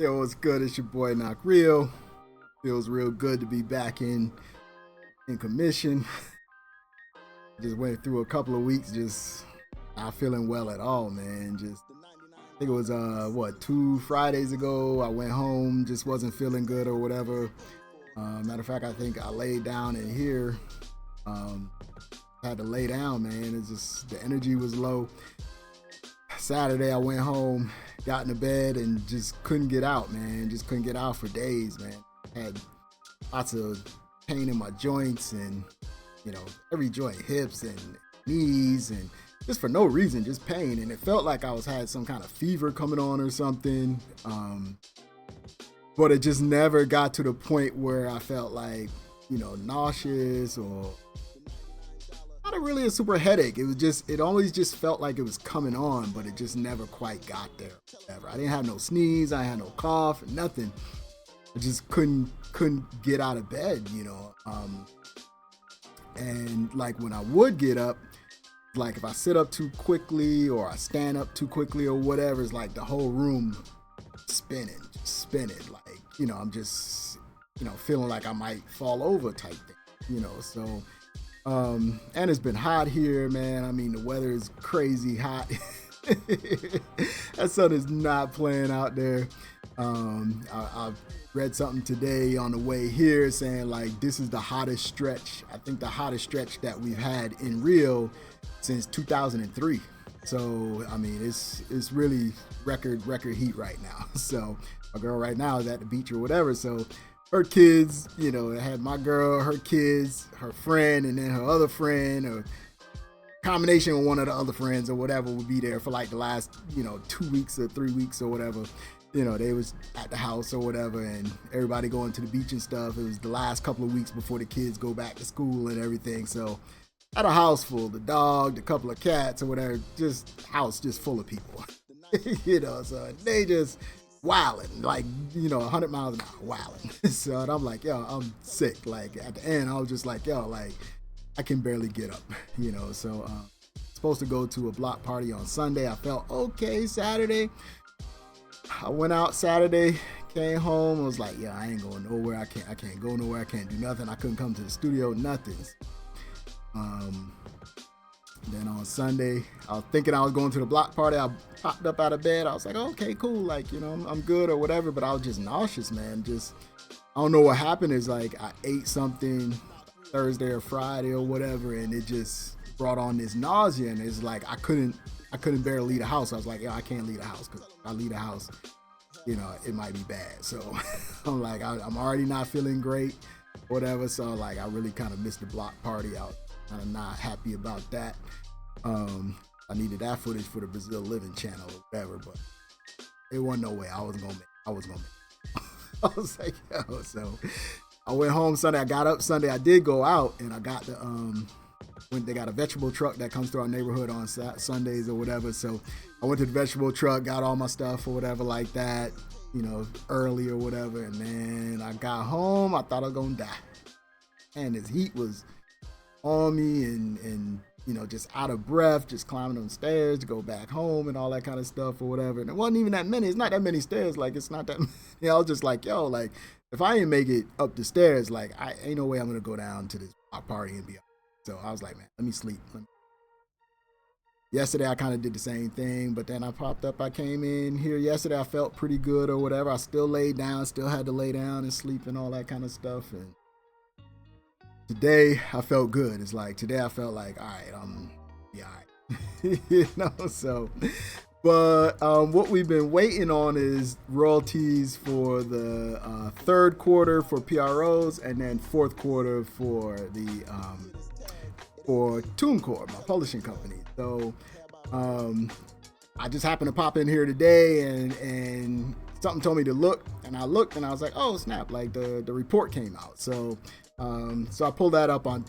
Yo, what's good? It's your boy Knock Real. Feels real good to be back in commission. Just went through a couple of weeks just not feeling well at all, man. Just I think it was 2 Fridays ago. I went home, just wasn't feeling good or whatever. Matter of fact, I think I laid down in here. Um, had to lay down, man. It's just the energy was low. Saturday, I went home, got in the bed, and just couldn't get out, man. Just couldn't get out for days, man. Had lots of pain in my joints and, every joint, hips and knees, and just for no reason, just pain. And it felt like I was had some kind of fever coming on or something. But it just never got to the point where I felt like, nauseous or not really a super headache. It always just felt like it was coming on, but it just never quite got there. Ever. I didn't have no sneeze, I had no cough, nothing. I just couldn't get out of bed. And like when I would get up, like if I sit up too quickly or I stand up too quickly or whatever, it's like the whole room spinning. Like, I'm just, feeling like I might fall over type thing, so. And it's been hot here, man. I mean, the weather is crazy hot. That sun is not playing out there. I read something today on the way here saying like this is the hottest stretch. I think the hottest stretch that we've had in Rio since 2003. So I mean, it's really record heat right now. So a girl right now is at the beach or whatever. So her kids, it had my girl, her kids, her friend, and then her other friend, or combination with one of the other friends or whatever would be there for like the last, 2 weeks or 3 weeks or whatever. They was at the house or whatever, and everybody going to the beach and stuff. It was the last couple of weeks before the kids go back to school and everything. So had a house full, the dog, the couple of cats or whatever, just house just full of people. So they just wilding, like, 100 miles an hour, wilding. So and I'm like, yo, I'm sick. Like at the end, I was just like, yo, like I can barely get up, So supposed to go to a block party on Sunday. I felt okay Saturday. I went out Saturday, came home. I was like, yeah, I ain't going nowhere. I can't go nowhere. I can't do nothing. I couldn't come to the studio, nothing. Then on Sunday, I was thinking I was going to the block party. I popped up out of bed. I was like, okay, cool. Like, I'm good or whatever. But I was just nauseous, man. Just, I don't know what happened. Is like I ate something Thursday or Friday or whatever, and it just brought on this nausea. And it's like I couldn't barely leave the house. I was like, yo, I can't leave the house because if I leave the house, it might be bad. So I'm like, I'm already not feeling great, whatever. So like, I really kind of missed the block party out. Kind of not happy about that. I needed that footage for the Brazil Living channel or whatever, but it wasn't no way I was gonna make it. I was like, yo, so I went home Sunday. I got up Sunday. I did go out and I got the when they got a vegetable truck that comes through our neighborhood on Sundays or whatever. So I went to the vegetable truck, got all my stuff or whatever like that, early or whatever. And then I got home. I thought I was gonna die, and this heat was on me and just out of breath, just climbing them stairs to go back home and all that kind of stuff or whatever. And it wasn't even that many. It's not that many stairs. Like, it's not that, I was just like, yo, like, if I ain't make it up the stairs, like, I ain't no way I'm going to go down to this party and be up. So I was like, man, let me sleep. Yesterday, I kind of did the same thing, but then I popped up. I came in here yesterday. I felt pretty good or whatever. I still laid down, still had to lay down and sleep and all that kind of stuff. And today I felt good. It's like today I felt like, all right, all right. So, but what we've been waiting on is royalties for the third quarter for PROs and then fourth quarter for the for TuneCore, my publishing company. So I just happened to pop in here today and something told me to look, and I looked and I was like, oh snap, like the report came out. So I pulled that up on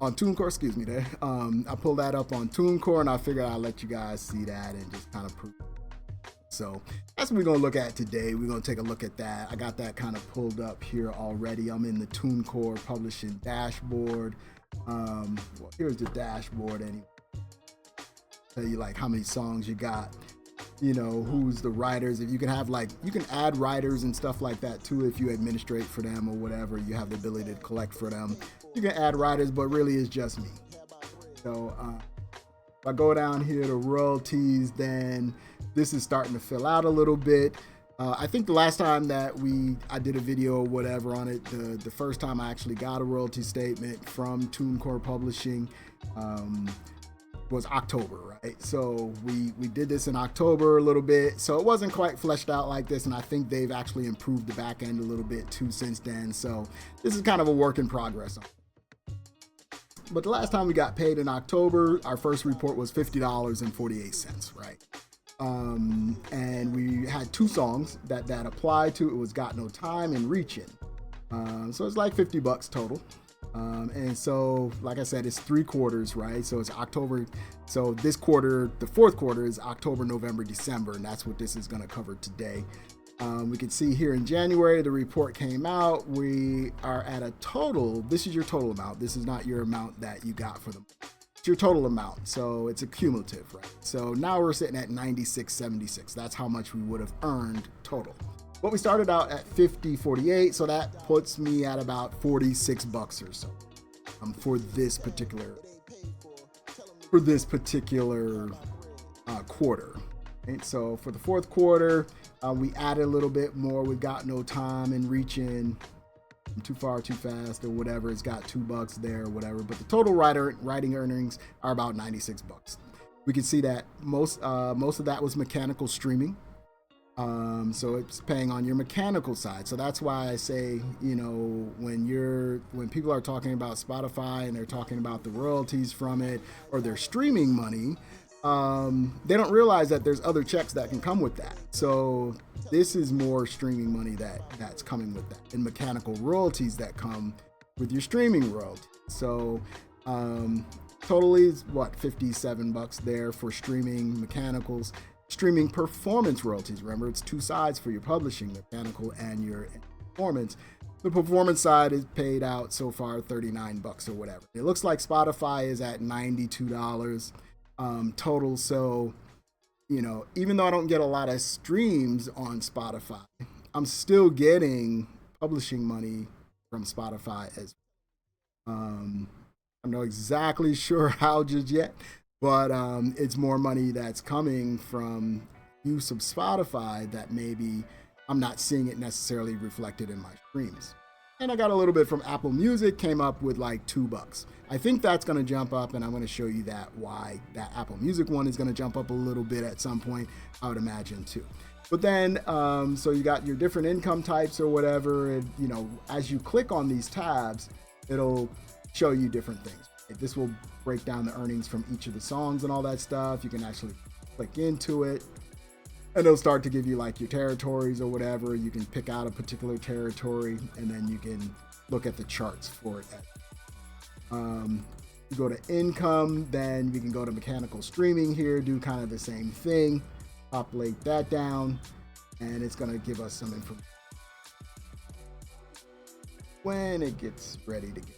TuneCore, excuse me there. I pulled that up on TuneCore and I figured I'd let you guys see that and just kind of prove it. So that's what we're going to look at today. We're going to take a look at that. I got that kind of pulled up here already. I'm in the TuneCore publishing dashboard. Well, here's the dashboard anyway. Tell you like how many songs you got you know, who's the writers. If you can have like, you can add writers and stuff like that too. If you administrate for them or whatever, you have the ability to collect for them. You can add writers, but really it's just me. So if I go down here to royalties, then this is starting to fill out a little bit. I think the last time that I did a video or whatever on it, the first time I actually got a royalty statement from TuneCore Publishing was October, right? So we did this in October a little bit. So it wasn't quite fleshed out like this, and I think they've actually improved the back end a little bit too since then. So this is kind of a work in progress. But the last time we got paid in October, our first report was $50.48, right? And we had two songs that applied to. It was Got No Time and Reachin'. So it's like $50 total. And so, like I said, it's 3 quarters, right? So it's October. So this quarter, the fourth quarter, is October, November, December, and that's what this is going to cover today. We can see here in January, the report came out. We are at a total. This is your total amount. This is not your amount that you got for them. Your total amount, so it's a cumulative, right? So now we're sitting at $96.76. That's how much we would have earned total. But we started out at $50.48, so that puts me at about $46 or so for this particular quarter. And so for the fourth quarter, we added a little bit more. We Got No Time and Reachin'. Too Far, Too Fast, or whatever. It's got $2 there, or whatever. But the total writing earnings are about $96. We can see that most of that was mechanical streaming. So it's paying on your mechanical side. So that's why I say, you know, when people are talking about Spotify and they're talking about the royalties from it or their streaming money, they don't realize that there's other checks that can come with that. So this is more streaming money that's coming with that, and mechanical royalties that come with your streaming royalties. So totally is what, $57 there for streaming mechanicals. Streaming performance royalties. Remember, it's 2 sides for your publishing, mechanical and your performance. The performance side is paid out so far $39 or whatever. It looks like Spotify is at $92 total. So, you know, even though I don't get a lot of streams on Spotify, I'm still getting publishing money from Spotify as I'm not exactly sure how just yet, but it's more money that's coming from use of Spotify that maybe I'm not seeing it necessarily reflected in my streams. And I got a little bit from Apple Music, came up with like $2. I think that's going to jump up, and I'm going to show you why that Apple Music one is going to jump up a little bit at some point, I would imagine too. But then, so you got your different income types or whatever, and you know, as you click on these tabs, it'll show you different things. This will break down the earnings from each of the songs and all that stuff. You can actually click into it, and it'll start to give you like your territories or whatever. You can pick out a particular territory, and then you can look at the charts for it. You go to income, then we can go to mechanical streaming here, do kind of the same thing, populate that down, and it's going to give us some information when it gets ready to get.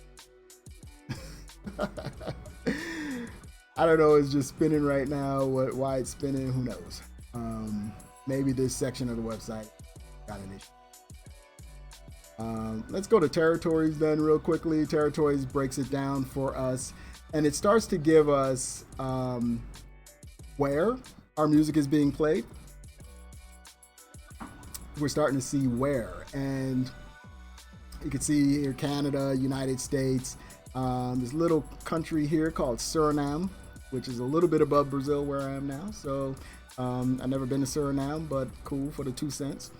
I don't know, it's just spinning right now. Why it's spinning, who knows? Maybe this section of the website got an issue. Let's go to territories then real quickly. Territories breaks it down for us, and it starts to give us where our music is being played. We're starting to see where, and you can see here Canada, United States. This little country here called Suriname, which is a little bit above Brazil where I am now. So I've never been to Suriname, but cool for the 2 cents.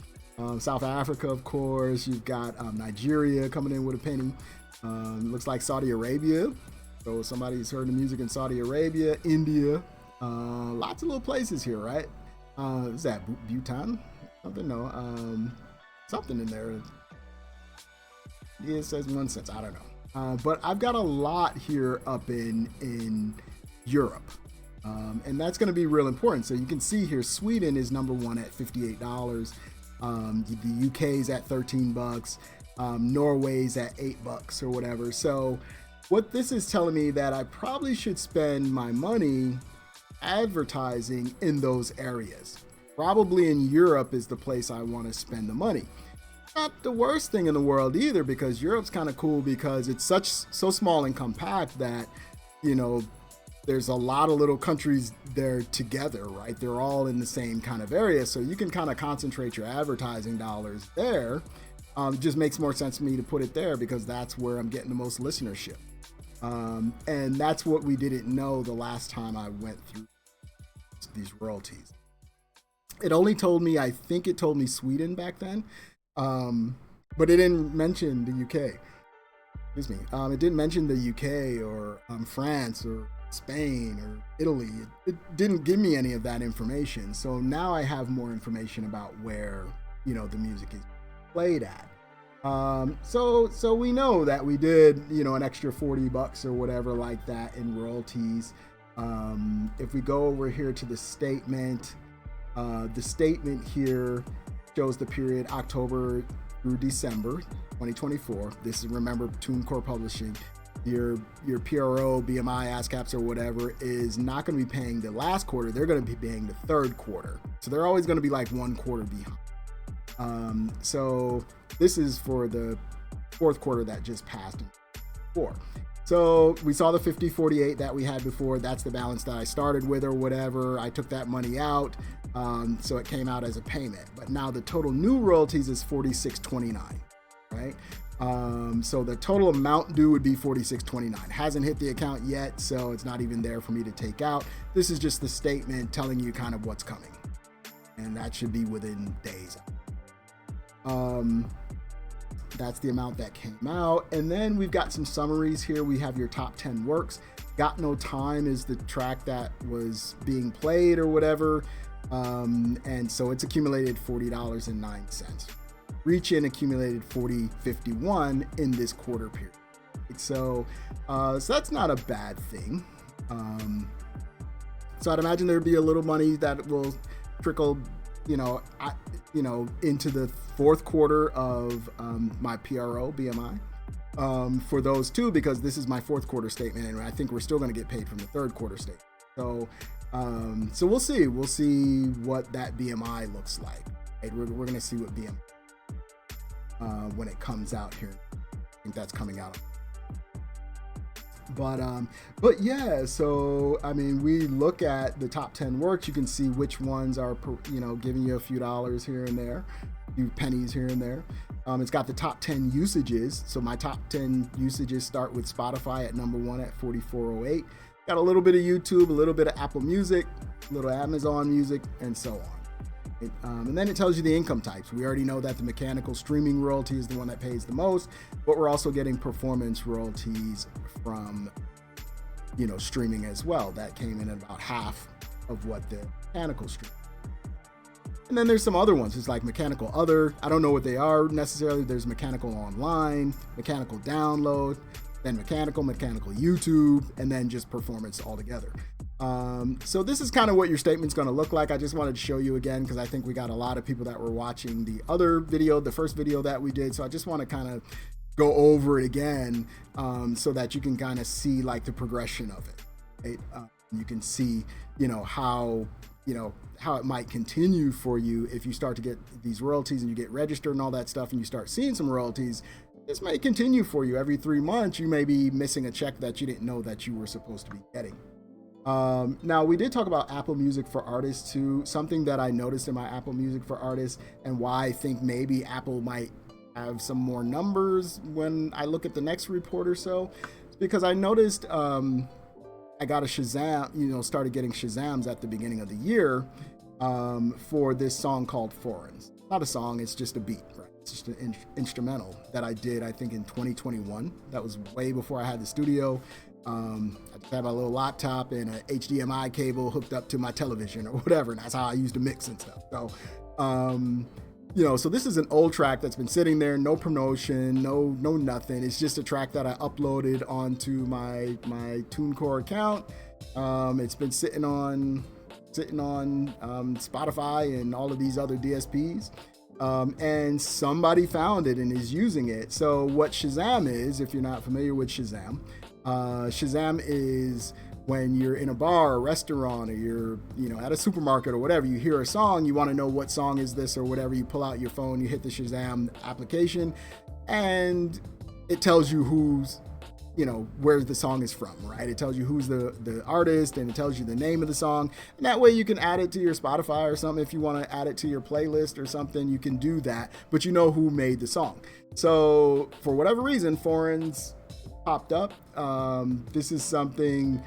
South Africa, of course. You've got Nigeria coming in with a penny. Looks like Saudi Arabia. So somebody's heard the music in Saudi Arabia, India. Lots of little places here, right? Is that Bhutan? Something? No. Something in there. Yeah, it says 1 cent. I don't know. But I've got a lot here up in Europe. And that's going to be real important. So you can see here, Sweden is number 1 at $58. The UK's at $13. Norway's at $8 or whatever. So what this is telling me that I probably should spend my money advertising in those areas. probably in Europe is the place I want to spend the money. Not the worst thing in the world either, because Europe's kind of cool because it's so small and compact that, you know, there's a lot of little countries there together, right? They're all in the same kind of area, so you can kind of concentrate your advertising dollars there. It just makes more sense to me to put it there because that's where I'm getting the most listenership. And that's what we didn't know the last time I went through these royalties. It only told me, I think it told me Sweden back then, but it didn't mention the UK. Excuse me. It didn't mention the UK or France or Spain or Italy. It didn't give me any of that information. So now I have more information about where, you know, the music is played at. So we know that we did, you know, an extra $40 or whatever like that in royalties. If we go over here to the statement here shows the period October through December 2024. This is, remember, TuneCore Publishing. Your PRO, BMI, ASCAPs, or whatever is not going to be paying the last quarter. They're going to be paying the third quarter. So they're always going to be like one quarter behind. So this is for the fourth quarter that just passed in 4. So we saw the 50-48 that we had before. That's the balance that I started with or whatever. I took that money out. So it came out as a payment. But now the total new royalties is $46.29, right? So the total amount due would be $46.29. Hasn't hit the account yet, so it's not even there for me to take out. This is just the statement telling you kind of what's coming. And that should be within days. That's the amount that came out. And then we've got some summaries here. We have your top 10 works. Got No Time is the track that was being played or whatever. And so it's accumulated $40.09. Reach In accumulated $40.51 in this quarter period. So that's not a bad thing. So I'd imagine there'd be a little money that will trickle, into the fourth quarter of my PRO BMI for those two, because this is my fourth quarter statement, and I think we're still going to get paid from the third quarter statement. So we'll see. We'll see what that BMI looks like. Right? We're going to see what BMI when it comes out here. I think that's coming out. But yeah, so I mean, we look at the top 10 works. You can see which ones are, giving you a few dollars here and there, a few pennies here and there. It's got the top 10 usages. So my top 10 usages start with Spotify at number 1 at 4408. Got a little bit of YouTube, a little bit of Apple Music, a little Amazon Music, and so on. And then it tells you the income types. We already know that the mechanical streaming royalty is the one that pays the most, but we're also getting performance royalties from, streaming as well. That came in at about half of what the mechanical stream. And then there's some other ones. It's like mechanical other. I don't know what they are necessarily. There's mechanical online, mechanical download, then mechanical YouTube, and then just performance altogether. So this is kind of what your statement's going to look like. I just wanted to show you again because I think we got a lot of people that were watching the other video, the first video that we did. So I just want to kind of go over it again so that you can kind of see like the progression of it. Right? You can see, how it might continue for you if you start to get these royalties and you get registered and all that stuff and you start seeing some royalties. This may continue for you. Every 3 months, you may be missing a check that you didn't know that you were supposed to be getting. Now, we did talk about Apple Music for Artists too. Something that I noticed in my Apple Music for Artists and why I think maybe Apple might have some more numbers when I look at the next report or so, is because I noticed I got a Shazam, started getting Shazams at the beginning of the year for this song called Foreigns. Not a song, it's just a beat, right? It's just an instrumental that I did, I think, in 2021. That was way before I had the studio. I just had my little laptop and an HDMI cable hooked up to my television or whatever, and that's how I used to mix and stuff. So, so this is an old track that's been sitting there, no promotion, no nothing. It's just a track that I uploaded onto my TuneCore account. It's been sitting on Spotify and all of these other DSPs. And somebody found it and is using it. So what Shazam is, if you're not familiar with Shazam, Shazam is when you're in a bar or restaurant, or you're, at a supermarket or whatever, you hear a song, you want to know what song is this or whatever, you pull out your phone, you hit the Shazam application, and it tells you where the song is from, right? It tells you who's the artist, and it tells you the name of the song. And that way you can add it to your Spotify or something. If you want to add it to your playlist or something, you can do that, but you know who made the song. So for whatever reason, Foreigns popped up. This is something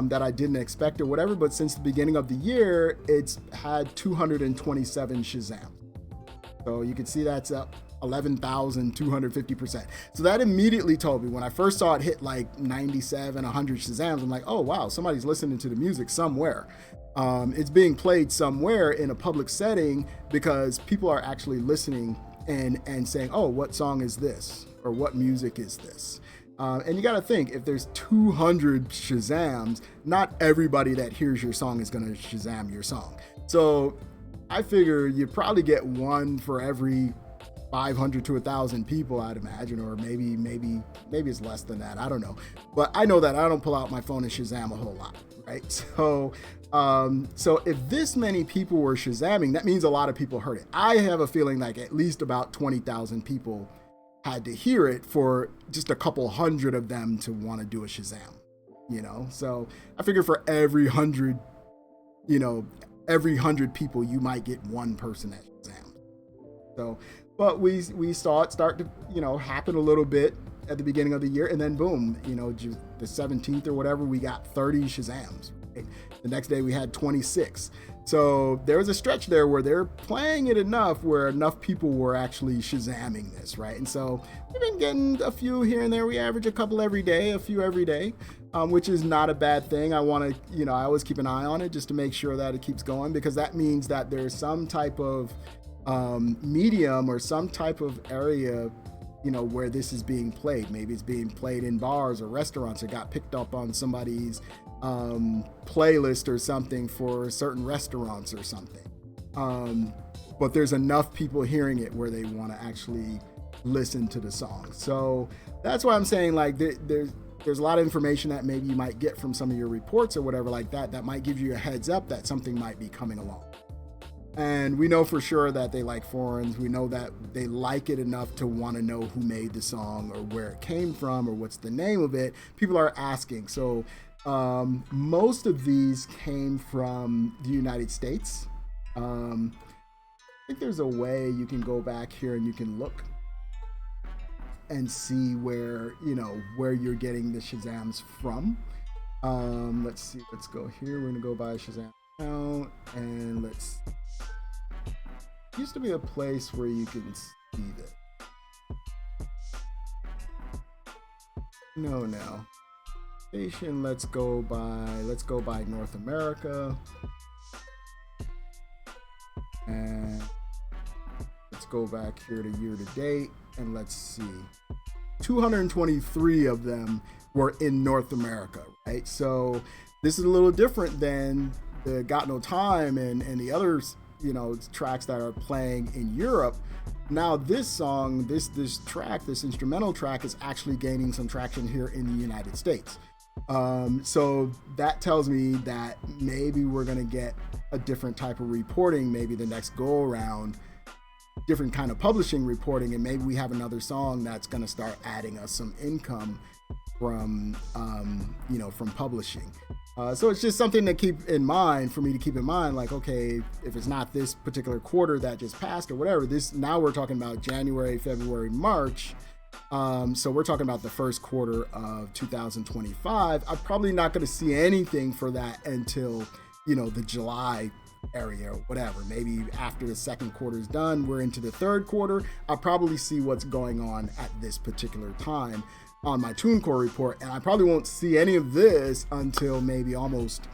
that I didn't expect or whatever, but since the beginning of the year, it's had 227 Shazam. So you can see that's up 11,250%. So that immediately told me, when I first saw it hit like 97, 100 Shazams, I'm like, oh wow, somebody's listening to the music somewhere. It's being played somewhere in a public setting, because people are actually listening and saying, oh, what song is this? Or what music is this? And you got to think, if there's 200 Shazams, not everybody that hears your song is going to Shazam your song. So I figure you probably get one for every 500 to 1,000 people, I'd imagine, or maybe it's less than that. I don't know. But I know that I don't pull out my phone and Shazam a whole lot, right? So if this many people were Shazamming, that means a lot of people heard it. I have a feeling like at least about 20,000 people had to hear it for just a couple hundred of them to want to do a Shazam, So I figure for every 100 people, you might get one person that Shazam. So, but we saw it start to, happen a little bit at the beginning of the year, and then boom, the 17th or whatever, we got 30 Shazams. Right? The next day we had 26. So there was a stretch there where they're playing it enough where enough people were actually Shazamming this, right? And so we've been getting a few here and there. We average a couple every day, a few every day, which is not a bad thing. I want to, I always keep an eye on it just to make sure that it keeps going, because that means that there's some type of medium or some type of area, where this is being played. Maybe it's being played in bars or restaurants, or got picked up on somebody's playlist or something for certain restaurants or something. But there's enough people hearing it where they want to actually listen to the song. So that's why I'm saying, like, there's a lot of information that maybe you might get from some of your reports or whatever like that might give you a heads up that something might be coming along. And we know for sure that they like Foreigns. We know that they like it enough to want to know who made the song or where it came from or what's the name of it. People are asking. So most of these came from the United States. I think there's a way you can go back here and you can look and see where you're getting the Shazams from. Let's see. Let's go here. We're going to go by Shazam account, and let's. Used to be a place where you can see this. No. Station. Let's go by North America, and let's go back here to year to date, and let's see. 223 of them were in North America, right? So this is a little different than the Got No Time and the others, tracks that are playing in Europe. Now this song, this track, this instrumental track is actually gaining some traction here in the United States. So that tells me that maybe we're going to get a different type of reporting, maybe the next go around, different kind of publishing reporting, and maybe we have another song that's going to start adding us some income from, from publishing. So it's just something to keep in mind, for me to keep in mind, like, okay, if it's not this particular quarter that just passed or whatever, now we're talking about January, February, March. So we're talking about the first quarter of 2025. I'm probably not going to see anything for that until, the July area or whatever. Maybe after the second quarter is done, we're into the third quarter. I'll probably see what's going on at this particular time on my TuneCore report, and I probably won't see any of this until maybe almost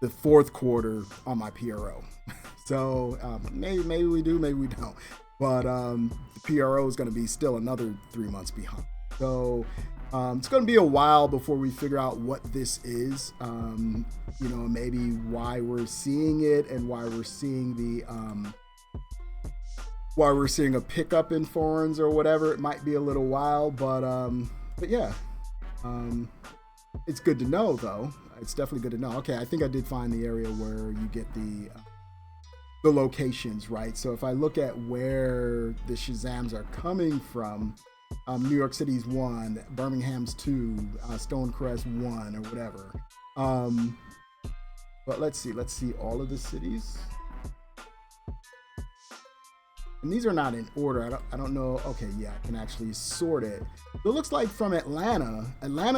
the fourth quarter on my PRO. So maybe we do, maybe we don't. But the PRO is going to be still another 3 months behind. So it's going to be a while before we figure out what this is. Maybe why we're seeing it and why we're seeing why we're seeing a pickup in Foreigns or whatever. It might be a little while, but yeah, it's good to know though. it's definitely good to know. Okay, I think I did find the area where you get the locations, right? So if I look at where the Shazams are coming from, New York City's 1, Birmingham's 2, Stonecrest 1, or whatever. But let's see all of the cities. And these are not in order. I don't know. Okay, yeah, I can actually sort it. So it looks like from Atlanta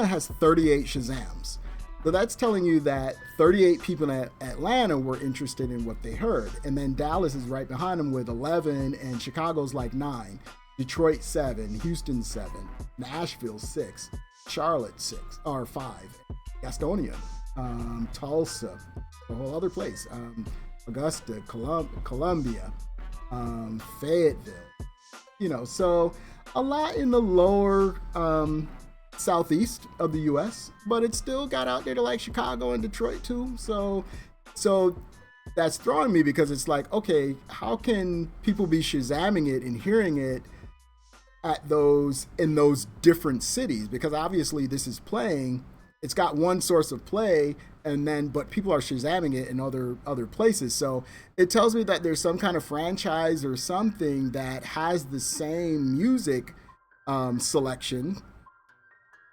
has 38 Shazams. So that's telling you that 38 people in Atlanta were interested in what they heard. And then Dallas is right behind them with 11, and Chicago's like 9, Detroit 7, Houston 7, Nashville 6, Charlotte 6 or 5, Gastonia, Tulsa, a whole other place, Augusta, Columbia, Fayetteville, you know, so a lot in the lower southeast of the US, but it still got out there to like Chicago and Detroit too. So that's throwing me, because it's like, okay, how can people be Shazamming it and hearing it in those different cities? Because obviously this is playing, it's got one source of play, and then but people are Shazamming it in other places. So it tells me that there's some kind of franchise or something that has the same music selection,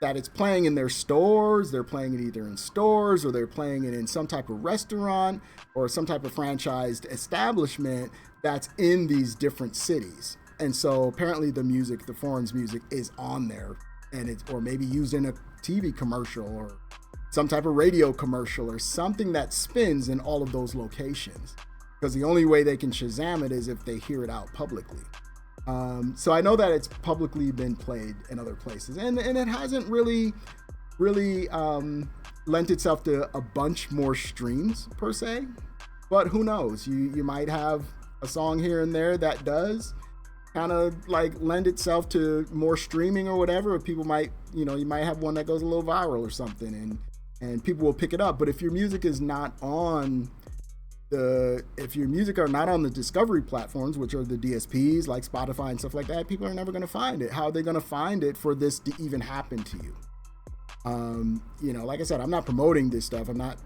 that it's playing in their stores. They're playing it either in stores, or they're playing it in some type of restaurant or some type of franchised establishment that's in these different cities. And so apparently the foreign's music is on there, and it's, or maybe used in a TV commercial or some type of radio commercial or something that spins in all of those locations, because the only way they can Shazam it is if they hear it out publicly. So I know that it's publicly been played in other places, and it hasn't really lent itself to a bunch more streams per se, but who knows? You might have a song here and there that does kind of like lend itself to more streaming or whatever. Or people might, you might have one that goes a little viral or something, and people will pick it up. But if your music is not on the discovery platforms, which are the DSPs like Spotify and stuff like that, people are never going to find it. How are they going to find it for this to even happen to you? Like I said, I'm not promoting this stuff. I'm not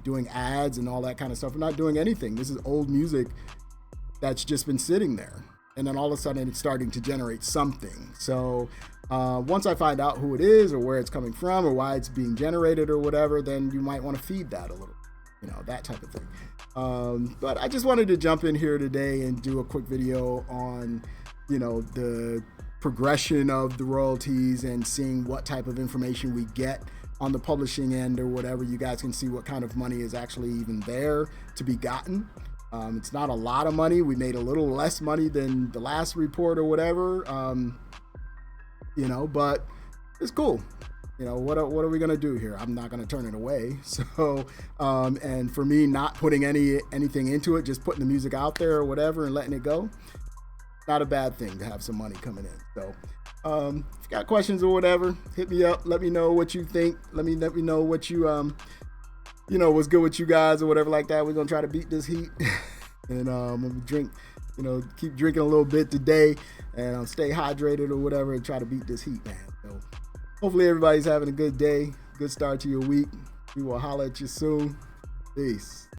doing ads and all that kind of stuff. I'm not doing anything. This is old music that's just been sitting there, and then all of a sudden it's starting to generate something. So once I find out who it is or where it's coming from or why it's being generated or whatever, then you might want to feed that a little, that type of thing. But I just wanted to jump in here today and do a quick video on, the progression of the royalties and seeing what type of information we get on the publishing end or whatever. You guys can see what kind of money is actually even there to be gotten. It's not a lot of money. We made a little less money than the last report or whatever, but it's cool. What are we going to do here? I'm not going to turn it away. So, and for me, not putting anything into it, just putting the music out there or whatever and letting it go, not a bad thing to have some money coming in. So, if you got questions or whatever, hit me up. Let me know what you think. Let me know what you, what's good with you guys or whatever like that. We're going to try to beat this heat and I'm going to keep drinking a little bit today and stay hydrated or whatever and try to beat this heat, man. So, hopefully everybody's having a good day, good start to your week. We will holler at you soon. Peace.